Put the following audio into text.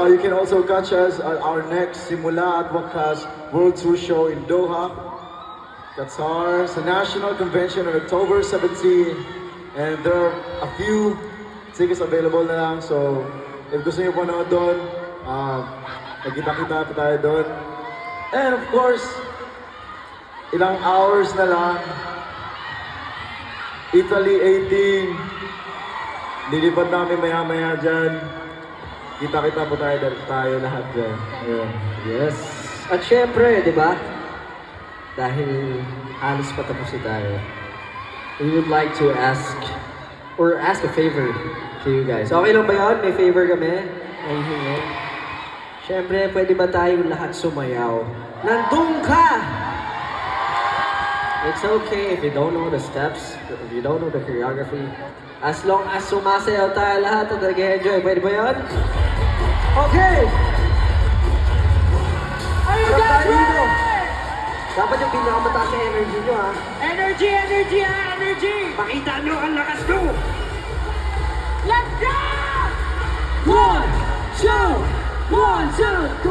You can also catch us at our next Simula at Wakas World Tour Show in Doha, Qatar. It's a national convention on October 17. And there are a few tickets available na lang. So, if gusto niyo panood doon, nagkita-kita pa tayo doon. And of course, ilang hours na lang, Italy 18. Lilipad namin maya-maya dyan. Kita-kita po tayo lahat dyan. Ayun. Yes. At syempre, di ba? Dahil halos patapos na tayo, we would like to ask a favor to you guys. Okay lang ba yun? May favor kami? Ay, hingi. Syempre, pwede ba tayong lahat sumayaw? Nandun ka! It's okay if you don't know the steps, if you don't know the choreography. As long as sumasayaw tayo lahat at nag-enjoy, pwede ba yun? Okay! Are you guys ready? Dapat yung pinakamataas na energy nyo, ha? Energy, energy, energy! Pakita nyo ang lakas nyo! Let's go! 1, 2, 1, 2, 3!